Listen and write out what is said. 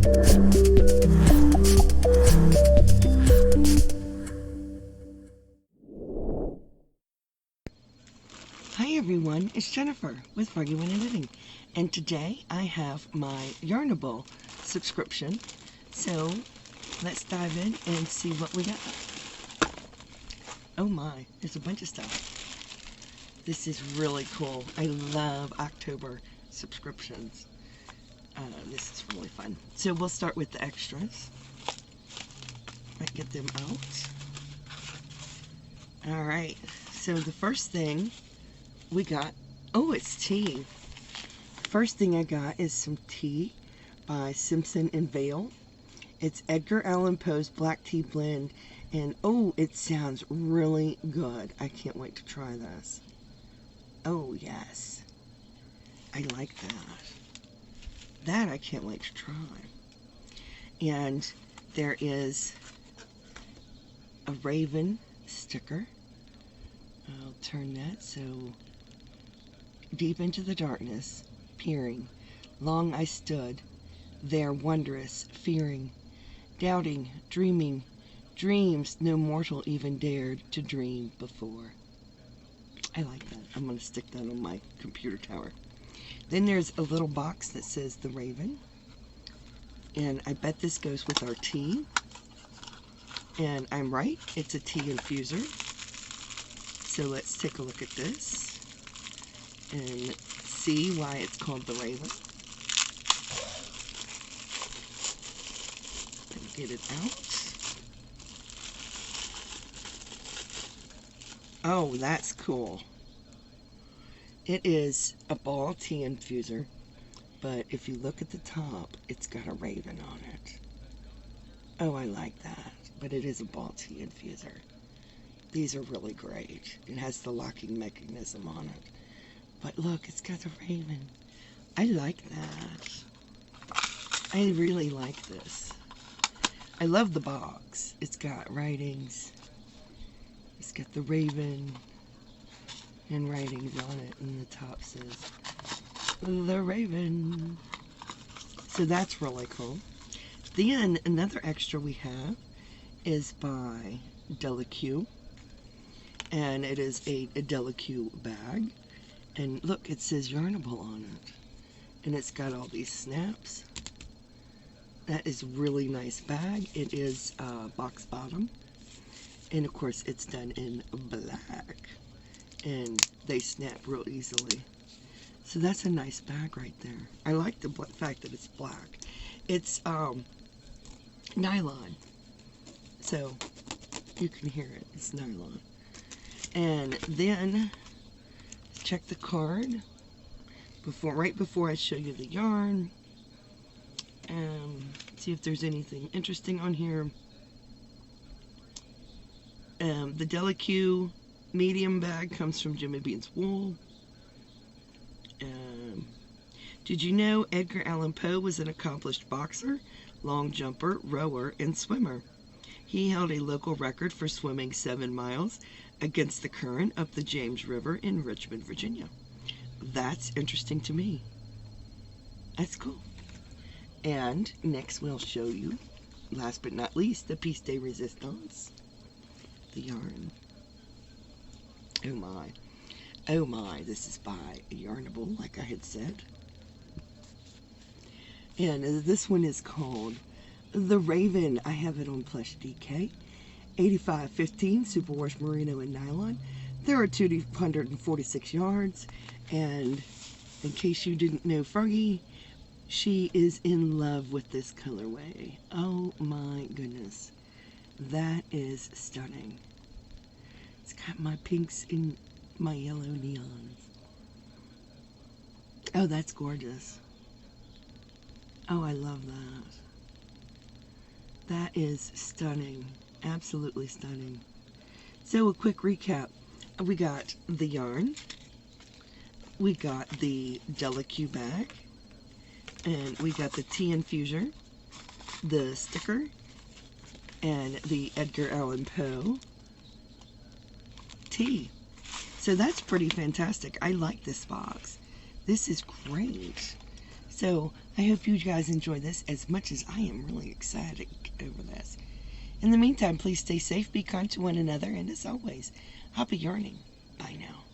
Hi everyone, it's Jennifer with Froggywentaknitting, and today I have my Yarnable subscription, so let's dive in and see what we got. Oh my, there's a bunch of stuff. This is really cool. I love October subscriptions. This is really fun. So we'll start with the extras. Might get them out. Alright, so the first thing we got, oh, it's tea. First thing I got is some tea by Simpson and Vale. It's Edgar Allan Poe's black tea blend, and oh, it sounds really good. I can't wait to try this. Oh yes, I like that. That I can't wait to try. And there is a raven sticker. I'll turn that so deep into the darkness, peering, long I stood, there wondrous, fearing, doubting, dreaming, dreams no mortal even dared to dream before. I like that. I'm going to stick that on my computer tower. Then there's a little box that says the Raven, and I bet this goes with our tea, and I'm right, it's a tea infuser. So let's take a look at this and see why it's called the Raven. And get it out. Oh, that's cool. It is a ball tea infuser, but if you look at the top, it's got a raven on it. Oh, I like that, but it is a ball tea infuser. These are really great. It has the locking mechanism on it. But look, it's got a raven. I like that. I really like this. I love the box. It's got writings. It's got the raven and writings on it, and the top says the Raven. So that's really cool. Then another extra we have is by Delicue, and it is a Delicue bag. And look, it says Yarnable on it, and it's got all these snaps. That is a really nice bag. It is box bottom, and of course it's done in black, and they snap real easily. So that's a nice bag right there. I like the fact that it's black. It's nylon, so you can hear it. It's nylon. And then check the card right before I show you the yarn. See if there's anything interesting on here. The Delicue medium bag comes from Jimmy Bean's Wool. Did you know Edgar Allan Poe was an accomplished boxer, long jumper, rower, and swimmer? He held a local record for swimming 7 miles against the current up the James River in Richmond, Virginia. That's interesting to me. That's cool. And next we'll show you, last but not least, the piece de resistance, the yarn. Oh my. Oh my, this is by Yarnable, like I had said. And this one is called The Raven. I have it on plush DK. 8515 superwash merino and nylon. There are 246 yards, and in case you didn't know Froggy, she is in love with this colorway. Oh my goodness, that is stunning. It's got my pinks and my yellow neons. Oh, that's gorgeous. Oh, I love that. That is stunning. Absolutely stunning. So a quick recap. We got the yarn. We got the Delicue bag. And we got the tea infuser, the sticker, and the Edgar Allan Poe tea. So that's pretty fantastic. I like this box. This is great. So I hope you guys enjoy this as much as I am really excited over this. In the meantime, please stay safe, be kind to one another, and as always, happy yarning. Bye now.